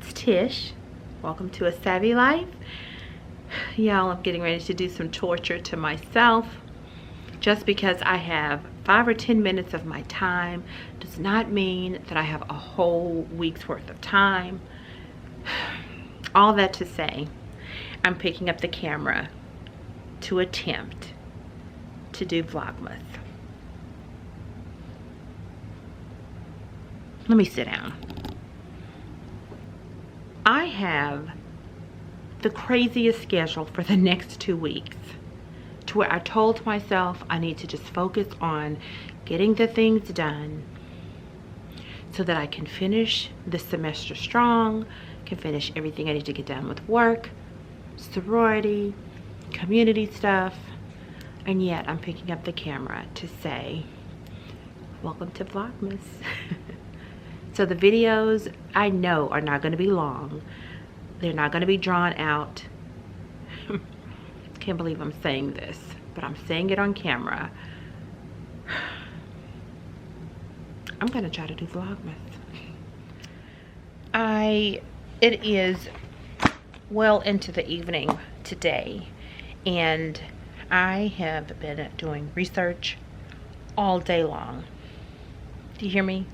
It's Tish. Welcome to A Savvy Life. Y'all, I'm getting ready to do some torture to myself. Just because I have 5 or 10 minutes of my time does not mean that I have a whole week's worth of time. All that to say, I'm picking up the camera to attempt to do Vlogmas. Let me sit down. I have the craziest schedule for the next 2 weeks, to where I told myself I need to just focus on getting the things done so that I can finish this semester strong, can finish everything I need to get done with work, sorority, community stuff, and yet I'm picking up the camera to say, welcome to Vlogmas. So the videos, I know, are not going to be long. They're not going to be drawn out. Can't believe I'm saying this, but I'm saying it on camera. I'm going to try to do Vlogmas. It is well into the evening today, and I have been doing research all day long. Do you hear me?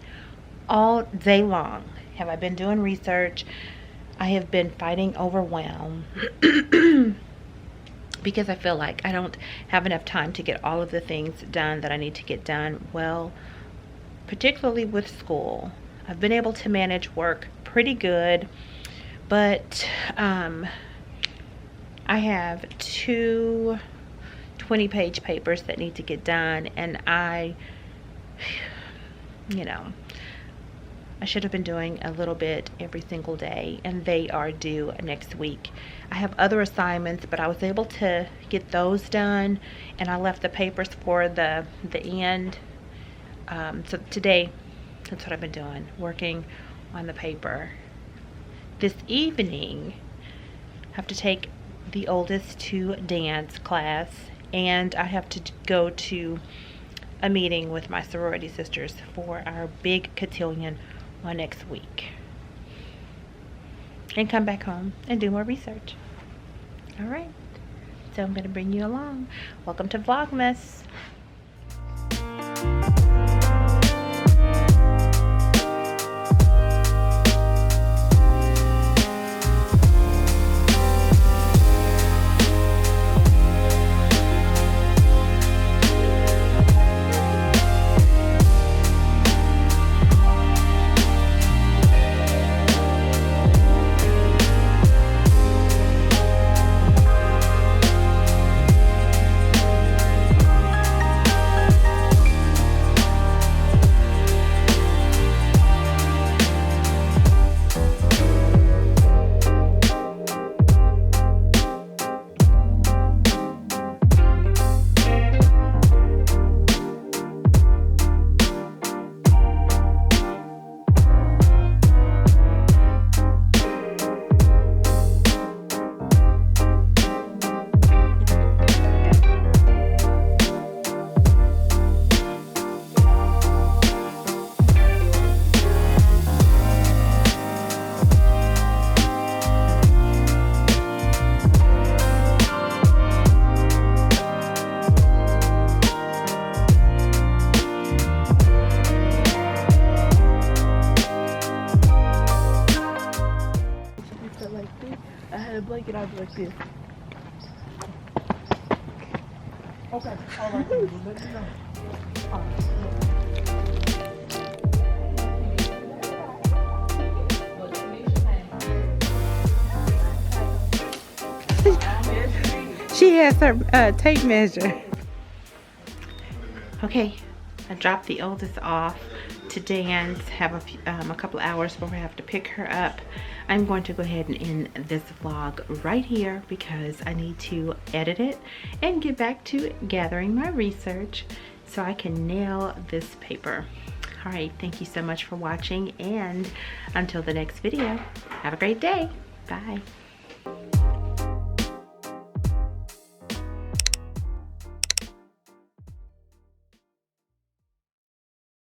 All day long have I been doing research. I have been fighting overwhelm because I feel like I don't have enough time to get all of the things done that I need to get done. Well, particularly with school, I've been able to manage work pretty good, but I have 2 20-page papers that need to get done, and I should have been doing a little bit every single day, and they are due next week. I have other assignments, but I was able to get those done, and I left the papers for the end. So today, that's what I've been doing, working on the paper. This evening, I have to take the oldest to dance class, and I have to go to a meeting with my sorority sisters for our big cotillion on next week, and come back home and do more research. All right, so I'm going to bring you along. Welcome to Vlogmas. I had a blanket, I'd be like this. Okay, all right, let me know. She has her tape measure. Okay, I dropped the oldest off to dance, have a couple hours before I have to pick her up. I'm going to go ahead and end this vlog right here because I need to edit it and get back to gathering my research so I can nail this paper. All right, thank you so much for watching, and until the next video, have a great day. Bye.